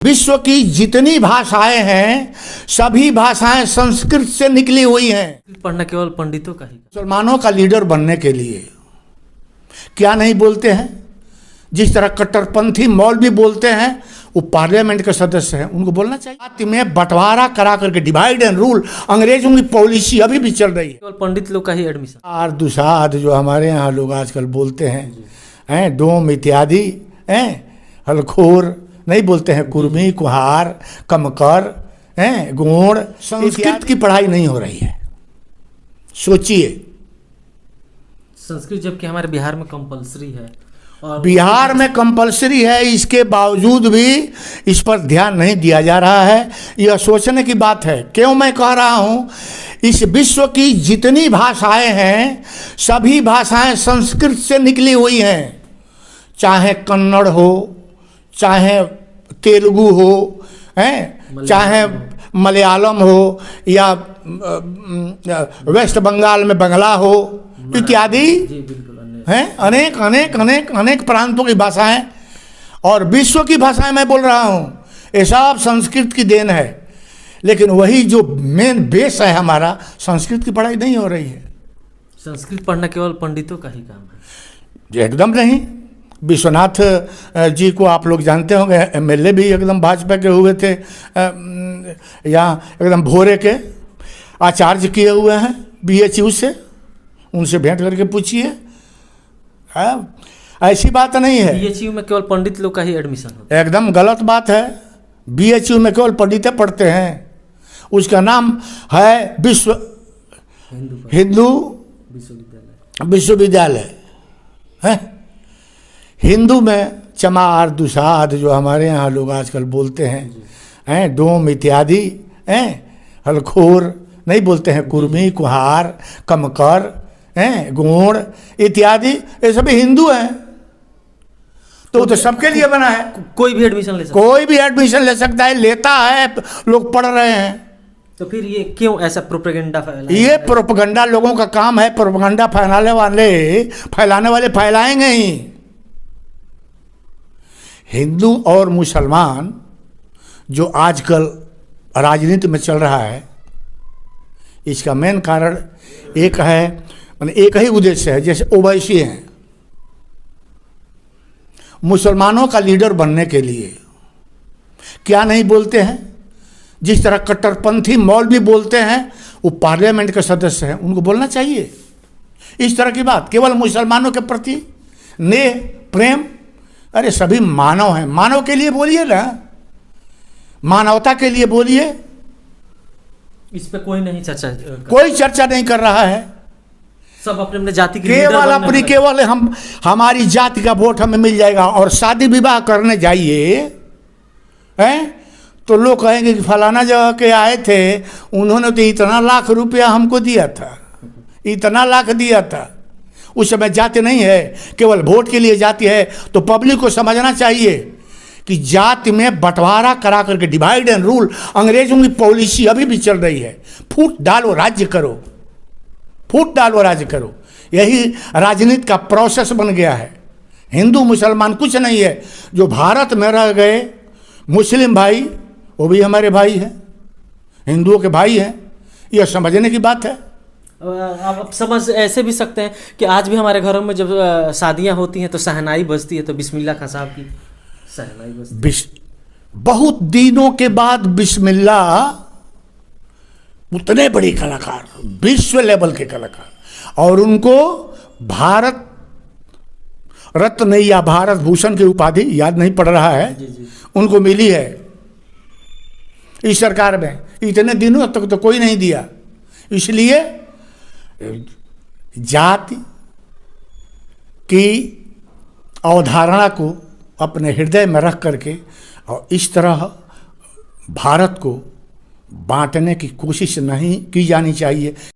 विश्व की जितनी भाषाएं हैं सभी भाषाएं संस्कृत से निकली हुई हैं। पढ़ना केवल पंडितों का ही। मुसलमानों का लीडर बनने के लिए क्या नहीं बोलते हैं। जिस तरह कट्टरपंथी मौलवी बोलते हैं, वो पार्लियामेंट के सदस्य हैं, उनको बोलना चाहिए। जाति में बंटवारा करा करके डिवाइड एंड रूल, अंग्रेजों की पॉलिसी अभी भी चल रही है। केवल पंडित लोग का ही एडमिशन। आर दुसाद जो हमारे यहाँ लोग आजकल बोलते हैं डोम इत्यादि हलखोर नहीं बोलते हैं, कुर्मी कुहार कमकर गोड़, संस्कृत की पढ़ाई नहीं हो रही है। सोचिए, संस्कृत जबकि हमारे बिहार में कंपलसरी है और बिहार में कंपलसरी है, इसके बावजूद भी इस पर ध्यान नहीं दिया जा रहा है। यह सोचने की बात है। क्यों मैं कह रहा हूँ, इस विश्व की जितनी भाषाएं हैं सभी भाषाएं संस्कृत से निकली हुई हैं। चाहे कन्नड़ हो, चाहे तेलुगु हो, चाहे मलयालम हो, या वेस्ट बंगाल में बंगला हो इत्यादि हैं। अनेक अनेक अनेक अनेक प्रांतों की भाषाएं और विश्व की भाषाएं मैं बोल रहा हूँ, ये सब संस्कृत की देन है। लेकिन वही जो मेन बेस है हमारा, संस्कृत की पढ़ाई नहीं हो रही है। संस्कृत पढ़ना केवल पंडितों का ही काम है। एकदम नहीं। विश्वनाथ जी को आप लोग जानते होंगे, एमएलए भी एकदम भाजपा के हुए थे, यहाँ एकदम भोरे के आचार्य किए हुए हैं बीएचयू से। उनसे भेंट करके पूछिए, ऐसी बात नहीं है। बीएचयू में केवल पंडित लोग का ही एडमिशन होता है। एकदम गलत बात है। बीएचयू में केवल पंडित पढ़ते हैं। उसका नाम है विश्व हिंदू विश्वविद्यालय है। हिंदू में चमार दुसाद जो हमारे यहाँ लोग आजकल बोलते हैं डोम इत्यादि हलखोर नहीं बोलते हैं, कुर्मी कुहार कमकर गोड़ इत्यादि, ये सभी हिंदू हैं। तो सबके लिए बना है। कोई भी एडमिशन ले सकता है। कोई भी एडमिशन ले सकता है, लेता है, लोग पढ़ रहे हैं। तो फिर ये क्यों ऐसा प्रोपेगेंडा फैला? ये प्रोपेगेंडा लोगों का काम है। प्रोपेगेंडा फैलाने वाले फैलाएंगे ही। हिंदू और मुसलमान जो आजकल राजनीति में चल रहा है, इसका मेन कारण एक है, माने एक ही उद्देश्य है। जैसे ओवैसी हैं, मुसलमानों का लीडर बनने के लिए क्या नहीं बोलते हैं। जिस तरह कट्टरपंथी मौलवी बोलते हैं, वो पार्लियामेंट के सदस्य हैं, उनको बोलना चाहिए इस तरह की बात। केवल मुसलमानों के प्रति नेह प्रेम, अरे सभी मानव हैं, मानव के लिए बोलिए ना, मानवता के लिए बोलिए। इस पे कोई नहीं कोई चर्चा नहीं कर रहा है। सब अपने अपने जाति के केवल अपनी केवल हमारी जाति का वोट हमें मिल जाएगा। और शादी विवाह करने जाइए तो लोग कहेंगे कि फलाना जगह के आए थे, उन्होंने तो इतना लाख रुपया हमको दिया था, इतना लाख दिया था। उस समय जाति नहीं है, केवल वोट के लिए जाति है। तो पब्लिक को समझना चाहिए कि जाति में बंटवारा करा करके डिवाइड एंड रूल, अंग्रेजों की पॉलिसी अभी भी चल रही है। फूट डालो राज्य करो, फूट डालो राज्य करो, यही राजनीति का प्रोसेस बन गया है। हिंदू मुसलमान कुछ नहीं है। जो भारत में रह गए मुस्लिम भाई, वो भी हमारे भाई हैं, हिंदुओं के भाई हैं। यह समझने की बात है। आप समझ ऐसे भी सकते हैं कि आज भी हमारे घरों में जब शादियां होती हैं तो शहनाई बजती है, तो बिस्मिल्लाह खां साहब की शहनाई बजती। बहुत दिनों के बाद बिस्मिल्लाह, उतने बड़े कलाकार, विश्व लेवल के कलाकार, और उनको भारत रत्न या भारत भूषण की उपाधि याद नहीं पड़ रहा है, उनको मिली है इस सरकार में। इतने दिनों तक तो कोई नहीं दिया। इसलिए जाति की अवधारणा को अपने हृदय में रख करके और इस तरह भारत को बांटने की कोशिश नहीं की जानी चाहिए।